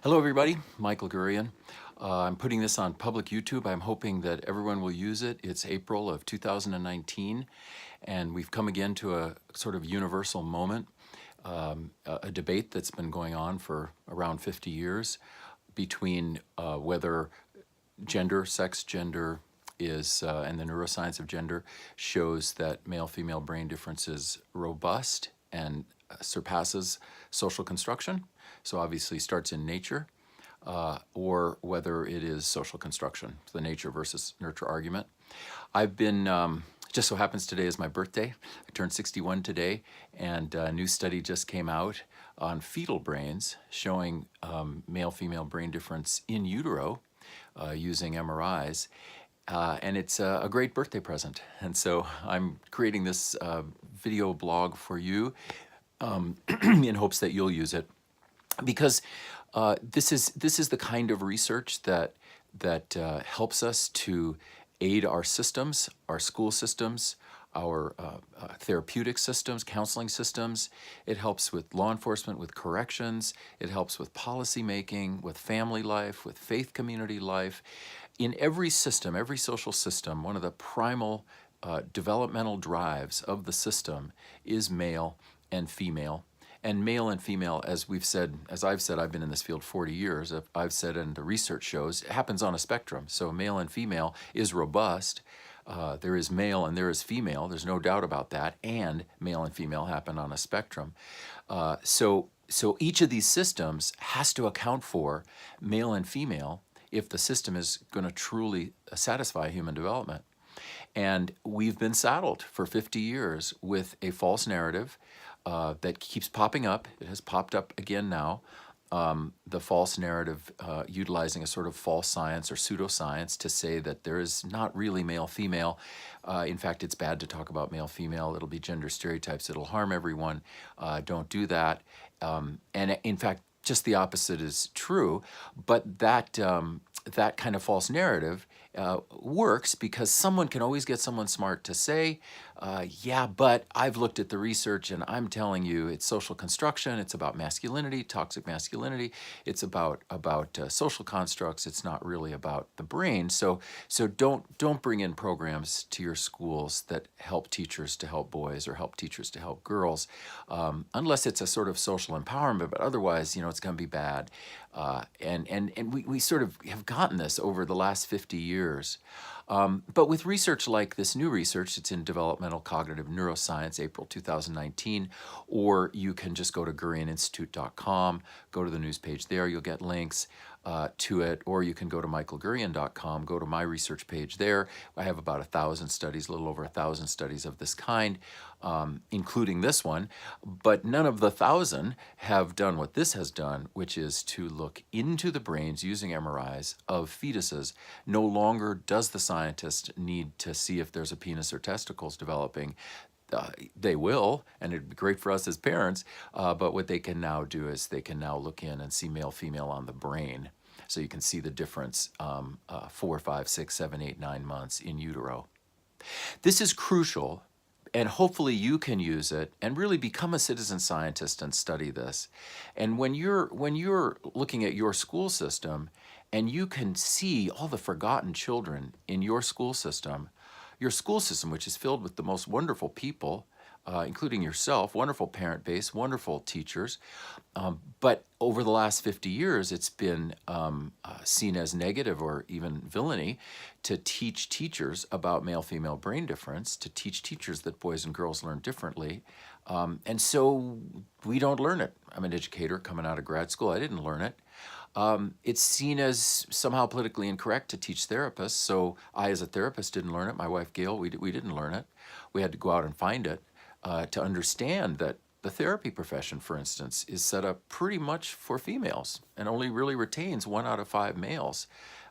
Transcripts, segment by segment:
Hello everybody, Michael Gurian. I'm putting this on public YouTube. I'm hoping that everyone will use it. It's April of 2019, and we've come again to a sort of universal moment, a debate that's been going on for around 50 years between whether sex gender is, and the neuroscience of gender shows that male-female brain difference is robust and surpasses social construction. So obviously starts in nature, or whether it is social construction, the nature versus nurture argument. I've been, just so happens today is my birthday. I turned 61 today, and a new study just came out on fetal brains showing male-female brain difference in utero using MRIs. And it's a great birthday present. And so I'm creating this video blog for you in hopes that you'll use it, because this is the kind of research that helps us to aid our systems, our school systems, our therapeutic systems, counseling systems. It helps with law enforcement, with corrections. It helps with policy making, with family life, with faith community life. In every system, every social system, one of the primal developmental drives of the system is male and female. And male and female, as we've said, as I've said, I've been in this field 40 years, I've said, and the research shows, it happens on a spectrum. So male and female is robust. There is male and there is female. There's no doubt about that. And male and female happen on a spectrum. So each of these systems has to account for male and female if the system is going to truly satisfy human development. And we've been saddled for 50 years with a false narrative that keeps popping up. It has popped up again now. The false narrative utilizing a sort of false science or pseudoscience to say that there is not really male-female. In fact, it's bad to talk about male-female. It'll be gender stereotypes. It'll harm everyone. Don't do that. And in fact, just the opposite is true. But that kind of false narrative works because someone can always get someone smart to say, yeah, but I've looked at the research and I'm telling you it's social construction, it's about masculinity, toxic masculinity, it's about social constructs, it's not really about the brain. So don't bring in programs to your schools that help teachers to help boys or help teachers to help girls, unless it's a sort of social empowerment, but otherwise, it's going to be bad. And we sort of have gotten this over the last 50 years. But with research like this new research, it's in Developmental Cognitive Neuroscience, April 2019, or you can just go to GurianInstitute.com, go to the news page there, you'll get links to it, or you can go to michaelgurian.com, go to my research page there. I have about 1,000 studies, a little over 1,000 studies of this kind, including this one, but none of the 1,000 have done what this has done, which is to look into the brains using MRIs of fetuses. No longer does the scientist need to see if there's a penis or testicles developing. They will, and it'd be great for us as parents, but what they can now do is they can now look in and see male, female on the brain. So you can see the difference 4, 5, 6, 7, 8, 9 months in utero. This is crucial, and hopefully you can use it and really become a citizen scientist and study this. And when you're looking at your school system and you can see all the forgotten children in your school system, which is filled with the most wonderful people, including yourself, wonderful parent base, wonderful teachers. But over the last 50 years, it's been seen as negative or even villainy to teach teachers about male-female brain difference, to teach teachers that boys and girls learn differently. And so we don't learn it. I'm an educator coming out of grad school. I didn't learn it. It's seen as somehow politically incorrect to teach therapists. So I, as a therapist, didn't learn it. My wife, Gail, we didn't learn it. We had to go out and find it to understand that the therapy profession, for instance, is set up pretty much for females and only really retains 1 out of 5 males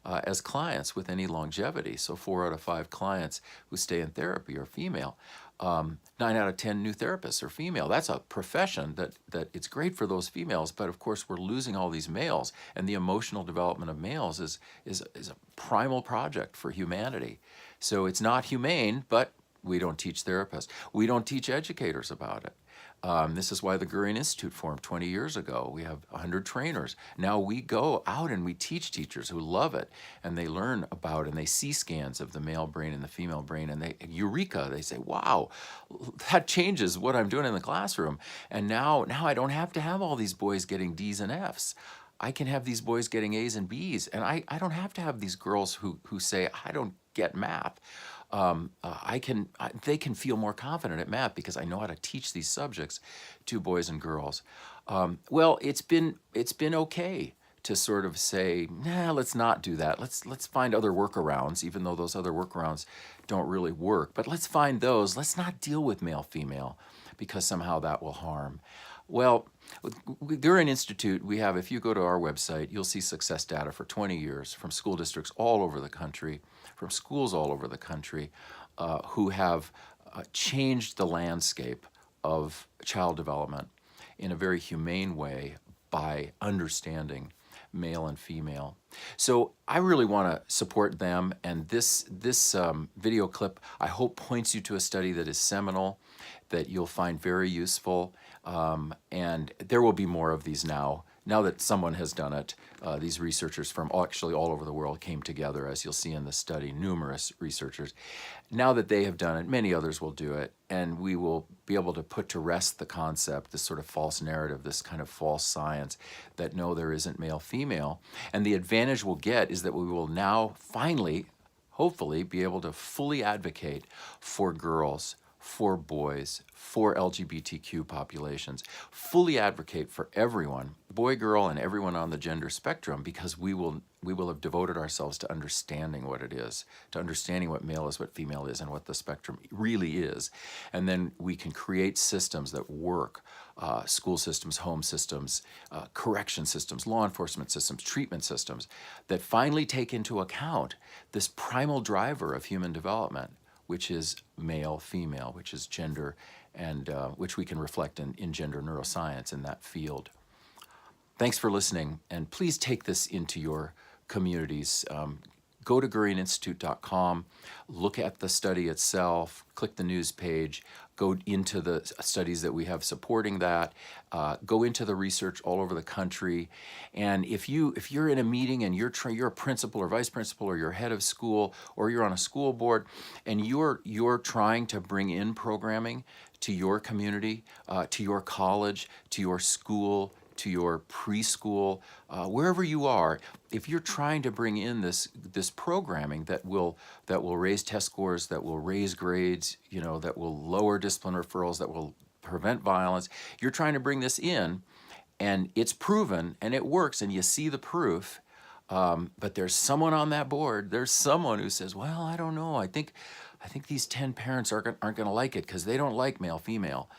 as clients with any longevity. So 4 out of 5 clients who stay in therapy are female. 9 out of 10 new therapists are female. That's a profession that it's great for those females, but of course we're losing all these males, and the emotional development of males is a primal project for humanity. So it's not humane, but we don't teach therapists. We don't teach educators about it. This is why the Gurian Institute formed 20 years ago. We have 100 trainers. Now we go out and we teach teachers who love it, and they learn about and they see scans of the male brain and the female brain, and they, eureka, they say, wow, that changes what I'm doing in the classroom. And now I don't have to have all these boys getting D's and F's. I can have these boys getting A's and B's, and I don't have to have these girls who say, I don't get math. They can feel more confident at math because I know how to teach these subjects to boys and girls. Well, it's been okay to sort of say, nah, let's not do that. Let's find other workarounds, even though those other workarounds don't really work. But let's find those. Let's not deal with male-female because somehow that will harm. Well, with Gurian Institute, we have, if you go to our website, you'll see success data for 20 years from school districts all over the country, from schools all over the country, who have changed the landscape of child development in a very humane way by understanding male and female. So I really want to support them, and this video clip, I hope, points you to a study that is seminal, that you'll find very useful, and there will be more of these now. Now that someone has done it, these researchers from actually all over the world came together, as you'll see in the study, numerous researchers. Now that they have done it, many others will do it, and we will be able to put to rest the concept, this sort of false narrative, this kind of false science that no, there isn't male-female. And the advantage we'll get is that we will now finally, hopefully, be able to fully advocate for girls, for boys, for LGBTQ populations, fully advocate for everyone, boy, girl, and everyone on the gender spectrum, because we will have devoted ourselves to understanding what it is, to understanding what male is, what female is, and what the spectrum really is. And then we can create systems that work, school systems, home systems, correction systems, law enforcement systems, treatment systems, that finally take into account this primal driver of human development, which is male-female, which is gender, and which we can reflect in gender neuroscience in that field. Thanks for listening, and please take this into your communities. Go to GurianInstitute.com, look at the study itself, click the news page, go into the studies that we have supporting that, go into the research all over the country. And if you're in a meeting and you're a principal or vice principal or you're head of school or you're on a school board and you're trying to bring in programming to your community, to your college, to your school, to your preschool, wherever you are, if you're trying to bring in this programming that will raise test scores, that will raise grades, that will lower discipline referrals, that will prevent violence, you're trying to bring this in, and it's proven and it works, and you see the proof. But there's someone on that board. There's someone who says, "Well, I don't know. I think these 10 parents aren't going to like it because they don't like male-female."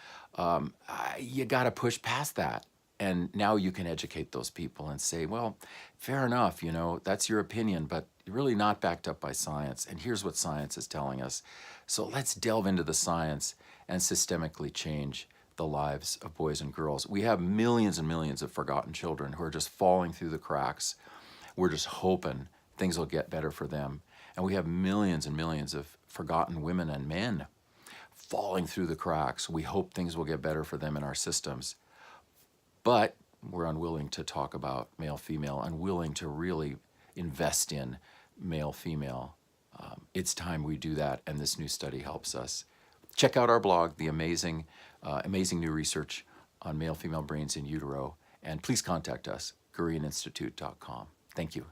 You got to push past that. And now you can educate those people and say, well, fair enough, that's your opinion, but really not backed up by science. And here's what science is telling us. So let's delve into the science and systemically change the lives of boys and girls. We have millions and millions of forgotten children who are just falling through the cracks. We're just hoping things will get better for them. And we have millions and millions of forgotten women and men falling through the cracks. We hope things will get better for them in our systems. But we're unwilling to talk about male-female, unwilling to really invest in male-female. It's time we do that, and this new study helps us. Check out our blog, the amazing new research on male-female brains in utero, and please contact us, GurianInstitute.com. Thank you.